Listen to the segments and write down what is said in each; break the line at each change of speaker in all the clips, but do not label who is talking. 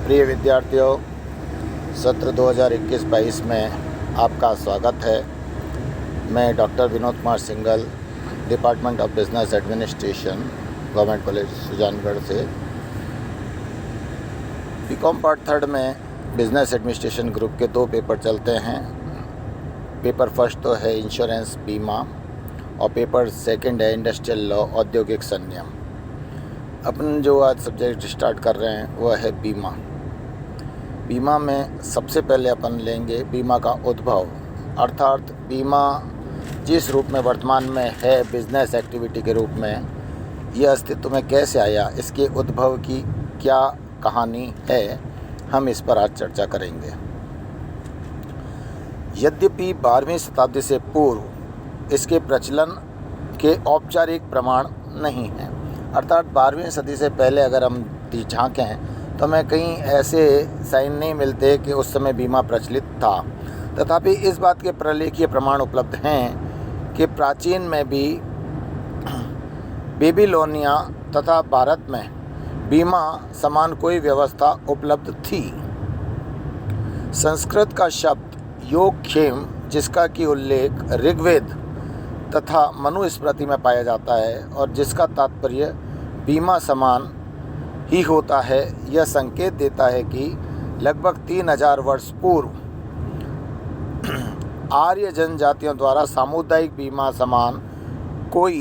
प्रिय विद्यार्थियों, सत्र 2021-22 में आपका स्वागत है। मैं doctor Vinod Kumar Singhal, department of business administration, government college Sujangarh से बीकॉम पार्ट थर्ड में बिजनेस एडमिनिस्ट्रेशन ग्रुप के 2 पेपर चलते हैं। पेपर फर्स्ट तो है इंश्योरेंस बीमा और पेपर सेकंड है इंडस्ट्रियल लॉ औद्योगिक संनियम। अपन जो आज सब्जेक्ट स्टार्ट कर रहे हैं वह है बीमा। बीमा में सबसे पहले अपन लेंगे बीमा का उद्भव, अर्थात बीमा जिस रूप में वर्तमान में है बिजनेस एक्टिविटी के रूप में, यह अस्तित्व में कैसे आया, इसके उद्भव की क्या कहानी है, हम इस पर आज चर्चा करेंगे। यद्यपि 12वीं शताब्दी से पूर्व इसके प्रचलन के औपचारिक प्रमाण नहीं हैं, अर्थात 12वीं सदी से पहले अगर हम झांकें तो हमें कहीं ऐसे साइन नहीं मिलते कि उस समय बीमा प्रचलित था। तथापि इस बात के प्रलेखीय प्रमाण उपलब्ध हैं कि प्राचीन में भी बेबीलोनिया तथा भारत में बीमा समान कोई व्यवस्था उपलब्ध थी। संस्कृत का शब्द योगक्षेम, जिसका कि उल्लेख ऋग्वेद तथा मनुस्मृति में पाया जाता है और जिसका तात्पर्य बीमा समान ही होता है, यह संकेत देता है कि लगभग 3000 वर्ष पूर्व आर्य जनजातियों द्वारा सामुदायिक बीमा समान कोई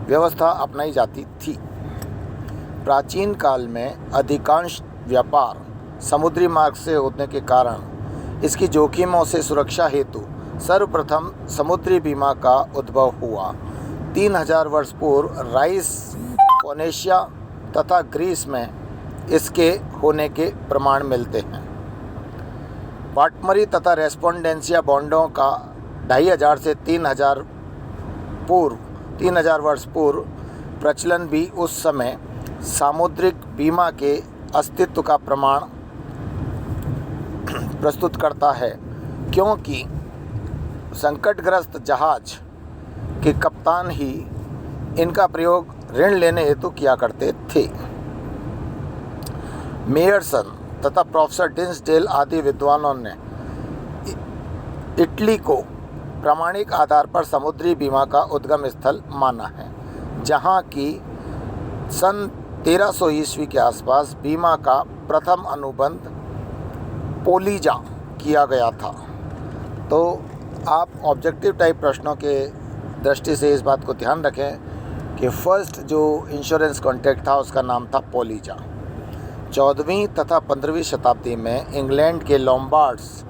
व्यवस्था अपनाई जाती थी। प्राचीन काल में अधिकांश व्यापार समुद्री मार्ग से होने के कारण इसकी जोखिमों से सुरक्षा हेतु सर्वप्रथम समुद्री बीमा का उद्भव हुआ। 3000 वर्ष पूर्व राइस, फोनेशिया तथा ग्रीस में इसके होने के प्रमाण मिलते हैं। पाटमरी तथा रेस्पोंडेंसिया बॉन्डों का 2500 से 3000 वर्ष पूर्व प्रचलन भी उस समय सामुद्रिक बीमा के अस्तित्व का प्रमाण प्रस्तुत करता है, क्योंकि संकटग्रस्त जहाज के कप्तान ही इनका प्रयोग ऋण लेने हेतु किया करते थे। मेयरसन तथा प्रोफेसर डिंसडेल आदि विद्वानों ने इटली को प्रामाणिक आधार पर समुद्री बीमा का उद्गम स्थल माना है, जहां की सन 1300 ईस्वी के आसपास बीमा का प्रथम अनुबंध पोलीजा किया गया था। तो आप ऑब्जेक्टिव टाइप प्रश्नों के दृष्टि से इस बात को ध्यान रखें कि फर्स्ट जो इंश्योरेंस कॉन्ट्रैक्ट था उसका नाम था पोलीजा। 14वीं तथा 15वीं शताब्दी में इंग्लैंड के लॉम्बार्ड्स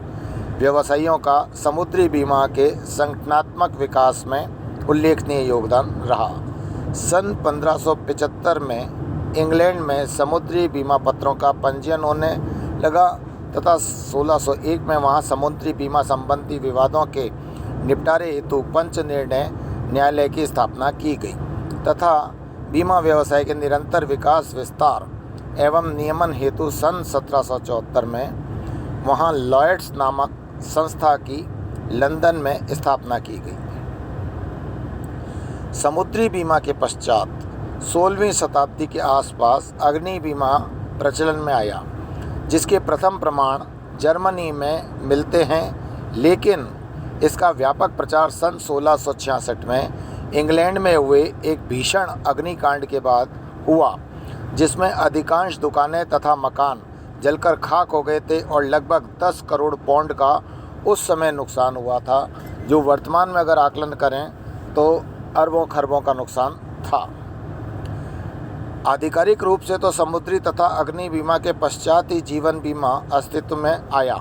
व्यवसायियों का समुद्री बीमा के संगठनात्मक विकास में उल्लेखनीय योगदान रहा। सन 1575 में इंग्लैंड में समुद्री बीमा पत्रों का पंजीयन होने लगा तथा 1601 में वहां समुद्री बीमा संबंधी विवादों के निपटारे हेतु पंच निर्णय न्यायालय की स्थापना की गई तथा बीमा व्यवसाय के निरंतर विकास, विस्तार एवं नियमन हेतु सन 1774 में वहां लॉयड्स नामक संस्था की लंदन में स्थापना की गई। समुद्री बीमा के पश्चात 16वीं शताब्दी के आसपास अग्नि बीमा प्रचलन में आया, जिसके प्रथम प्रमाण जर्मनी में मिलते हैं, लेकिन इसका व्यापक प्रचार सन 1666 में इंग्लैंड में हुए एक भीषण अग्निकांड के बाद हुआ, जिसमें अधिकांश दुकानें तथा मकान जलकर खाक हो गए थे और लगभग 10 करोड़ पाउंड का उस समय नुकसान हुआ था, जो वर्तमान में अगर आकलन करें तो अरबों खरबों का नुकसान था। आधिकारिक रूप से तो समुद्री तथा अग्नि बीमा के पश्चात ही जीवन बीमा अस्तित्व में आया,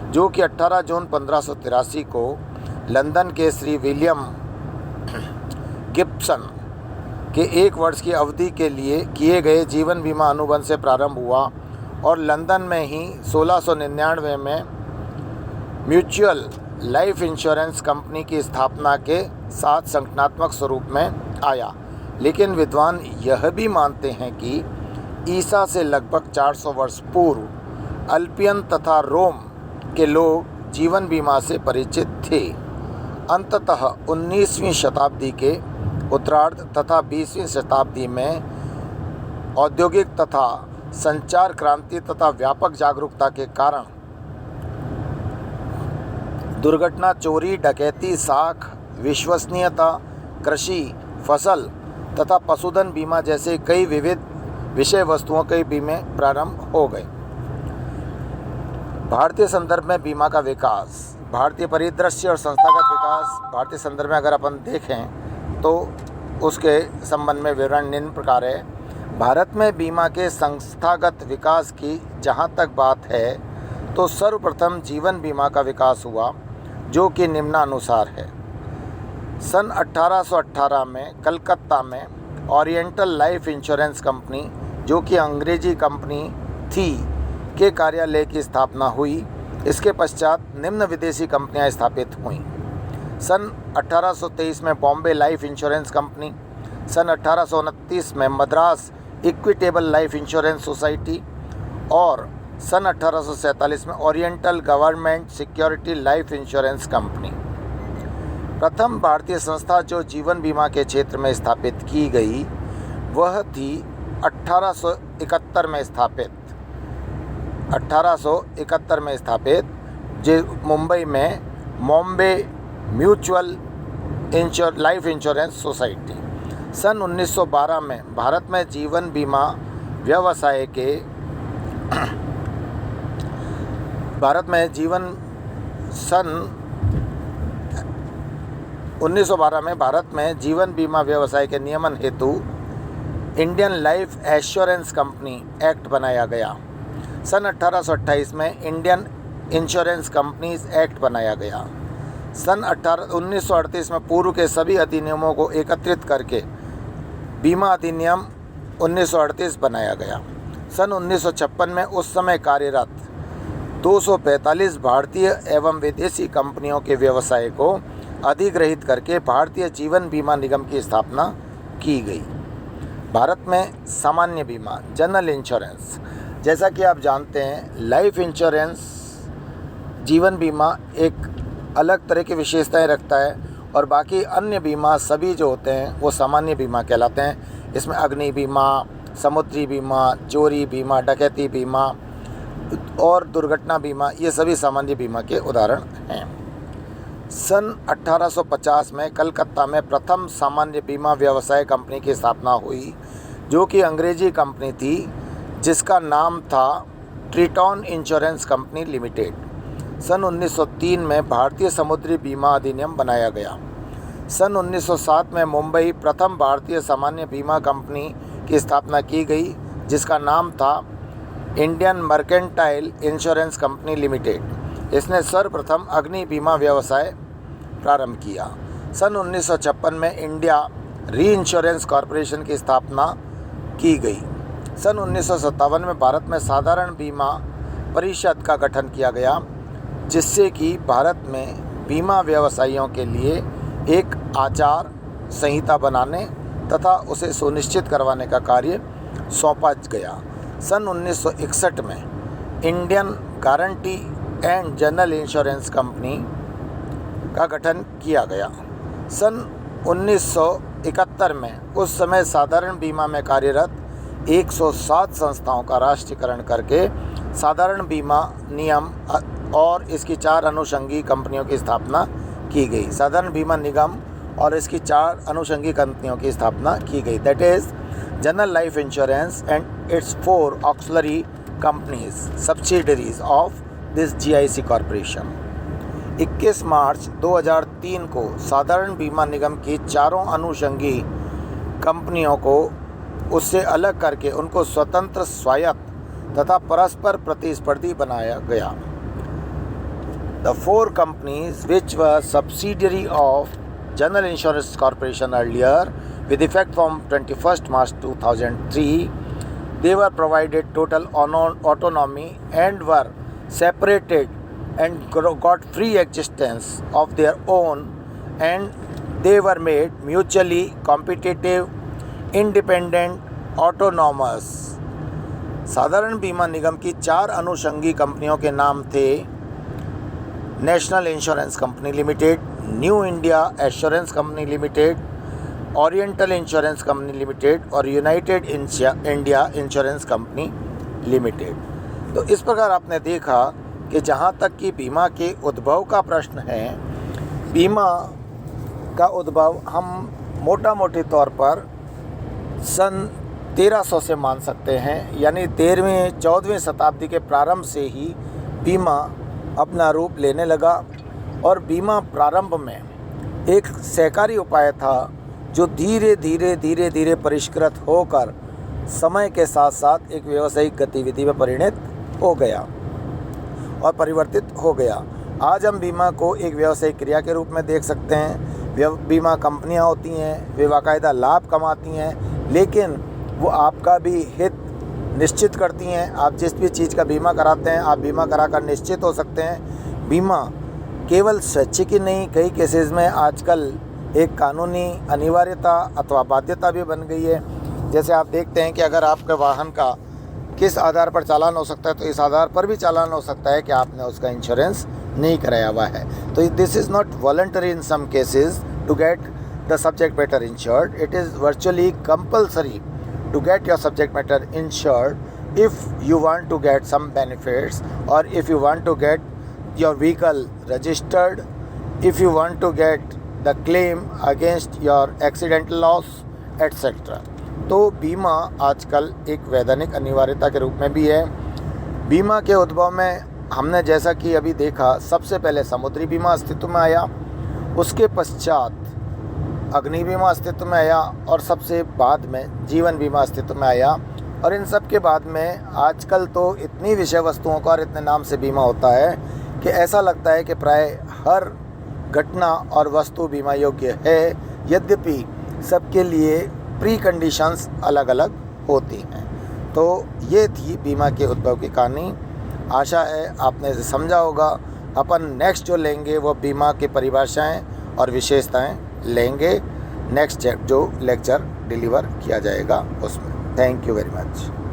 जो कि 18 जून 1583 को लंदन के श्री विलियम गिब्सन के 1 वर्ष की अवधि के लिए किए गए जीवन बीमा अनुबंध से प्रारंभ हुआ और लंदन में ही 1699 में म्यूचुअल लाइफ इंश्योरेंस कंपनी की स्थापना के साथ संगठनात्मक स्वरूप में आया। लेकिन विद्वान यह भी मानते हैं कि ईसा से लगभग 400 वर्ष पूर्व अल्पियन तथा रोम के लोग जीवन बीमा से परिचित थे। अंततः 19वीं शताब्दी के उत्तरार्ध तथा 20वीं शताब्दी में औद्योगिक तथा संचार क्रांति तथा व्यापक जागरूकता के कारण दुर्घटना, चोरी, डकैती, साख, विश्वसनीयता, कृषि, फसल तथा पशुधन बीमा जैसे कई विविध विषय वस्तुओं के बीमे प्रारंभ हो गए। भारतीय संदर्भ में बीमा का विकास, भारतीय परिदृश्य और संस्थागत विकास। भारतीय संदर्भ में अगर अपन देखें तो उसके संबंध में विवरण निम्न प्रकार है। भारत में बीमा के संस्थागत विकास की जहाँ तक बात है तो सर्वप्रथम जीवन बीमा का विकास हुआ, जो कि निम्नानुसार है। सन 1818 में कलकत्ता में ओरिएंटल लाइफ इंश्योरेंस कंपनी, जो कि अंग्रेजी कंपनी थी, के कार्यालय की स्थापना हुई। इसके पश्चात निम्न विदेशी कंपनियां स्थापित हुईं। सन 1823 में बॉम्बे लाइफ इंश्योरेंस कंपनी, सन 1829 में Madras equitable life insurance society और सन 1847 में oriental government security life insurance company. प्रथम भारतीय संस्था जो जीवन बीमा के क्षेत्र में स्थापित की गई वह थी 1871 में स्थापित जो मुंबई में Bombay mutual life insurance society. सन 1912 में भारत में जीवन बीमा व्यवसाय के 1912 में भारत में जीवन बीमा व्यवसाय के नियमन हेतु Indian life assurance company act बनाया गया। सन 1828 में इंडियन इंश्योरेंस कंपनीज एक्ट बनाया गया। सन 1938 में पूर्व के सभी अधिनियमों को एकत्रित करके बीमा अधिनियम 1938 बनाया गया। सन 1956 में उस समय कार्यरत 245 भारतीय एवं विदेशी कंपनियों के व्यवसाय को अधिग्रहित करके भारतीय जीवन बीमा निगम की स्थापना की गई। भारत में सामान्य बीमा, जनरल इंश्योरेंस, जैसा कि आप जानते हैं लाइफ इंश्योरेंस जीवन बीमा एक अलग तरह की विशेषताएं रखता है और बाकी अन्य बीमा सभी जो होते हैं वो सामान्य बीमा कहलाते हैं। इसमें अग्नि बीमा, समुद्री बीमा, चोरी बीमा, डकैती बीमा और दुर्घटना बीमा, ये सभी सामान्य बीमा के उदाहरण हैं। सन 1850 में कलकत्ता में प्रथम सामान्य बीमा व्यवसाय कंपनी की स्थापना हुई, जो कि अंग्रेजी कंपनी थी जिसका नाम था ट्रिटॉन इंश्योरेंस कंपनी लिमिटेड। सन 1903 में भारतीय समुद्री बीमा अधिनियम बनाया गया। सन 1907 में मुंबई प्रथम भारतीय सामान्य बीमा कंपनी की स्थापना की गई, जिसका नाम था Indian mercantile insurance company limited. इसने सर्वप्रथम अग्नि बीमा व्यवसाय प्रारंभ किया। सन 1956 में इंडिया री इंश्योरेंस कॉरपोरेशन की स्थापना की गई। सन 1957 में भारत में साधारण बीमा परिषद का गठन किया गया, जिससे कि भारत में बीमा व्यवसायियों के लिए एक आचार संहिता बनाने तथा उसे सुनिश्चित करवाने का कार्य सौंपा गया। सन 1961 में Indian guarantee and general insurance company का गठन किया गया। सन 1971 में उस समय साधारण बीमा में कार्यरत 107 संस्थाओं का राष्ट्रीयकरण करके साधारण बीमा नियम और इसकी 4 अनुषंगी कंपनियों की स्थापना की गई। साधारण बीमा निगम और इसकी 4 अनुषंगी कंपनियों की स्थापना की गई, that is general life insurance and it's 4 auxiliary companies subsidiaries of this GIC corporation. 21 मार्च 2003 को साधारण बीमा निगम की 4 अनुषंगी कंपनियों को उससे अलग करके उनको स्वतंत्र, स्वायत्त तथा परस्पर प्रतिस्पर्धी बनाया गया। The 4 companies which were subsidiary of General Insurance Corporation earlier, with effect from 21st March 2003, they were provided total autonomy and were separated and got free existence of their own, and they were made mutually competitive, independent, autonomous. साधारण बीमा निगम की 4 अनुषंगी कंपनियों के नाम थे national insurance company limited, new India assurance company limited, oriental insurance company limited और united India insurance company limited. तो इस प्रकार आपने देखा कि जहाँ तक कि बीमा के उद्भव का प्रश्न है, बीमा का उद्भव हम मोटा मोटे तौर पर सन 1300 से मान सकते हैं, यानी 13वीं-14वीं शताब्दी के प्रारंभ से ही बीमा अपना रूप लेने लगा। और बीमा प्रारंभ में एक सहकारी उपाय था जो धीरे धीरे परिष्कृत होकर समय के साथ साथ एक व्यावसायिक गतिविधि में परिणत हो गया और परिवर्तित हो गया। आज हम बीमा को एक व्यावसायिक क्रिया के रूप में देख सकते हैं। बीमा कंपनियां होती हैं, वे बाकायदा लाभ कमाती हैं, लेकिन वो आपका भी हित निश्चित करती हैं। आप जिस भी चीज़ का बीमा कराते हैं, आप बीमा कराकर निश्चित हो सकते हैं। बीमा केवल स्वैच्छिक ही नहीं, कई केसेस में आजकल एक कानूनी अनिवार्यता अथवा बाध्यता भी बन गई है। जैसे आप देखते हैं कि अगर आपके वाहन का किस आधार पर चालान हो सकता है, तो इस आधार पर भी चालान हो सकता है कि आपने उसका इंश्योरेंस नहीं कराया हुआ है। तो this is not voluntary in some cases to get the subject matter insured. It is virtually compulsory to get your subject matter insured if you want to get some benefits, or if you want to get your vehicle registered, if you want to get the claim against your accidental loss etc. तो बीमा आजकल एक वैधानिक अनिवार्यता के रूप में भी है। बीमा के उद्भव में हमने जैसा कि अभी देखा, सबसे पहले समुद्री बीमा अस्तित्व में आया, उसके पश्चात अग्नि बीमा अस्तित्व में आया और सबसे बाद में जीवन बीमा अस्तित्व में आया। और इन सब के बाद में आजकल तो इतनी विषय वस्तुओं का और इतने नाम से बीमा होता है कि ऐसा लगता है कि प्राय हर घटना और वस्तु बीमा योग्य है, यद्यपि सबके लिए प्री कंडीशंस अलग अलग होती हैं। तो ये थी बीमा के उद्भव की कहानी। आशा है आपने इसे समझा होगा। अपन नेक्स्ट जो लेंगे वो बीमा की परिभाषाएं और विशेषताएं लेंगे, नेक्स्ट जो लेक्चर डिलीवर किया जाएगा उसमें। Thank you very much.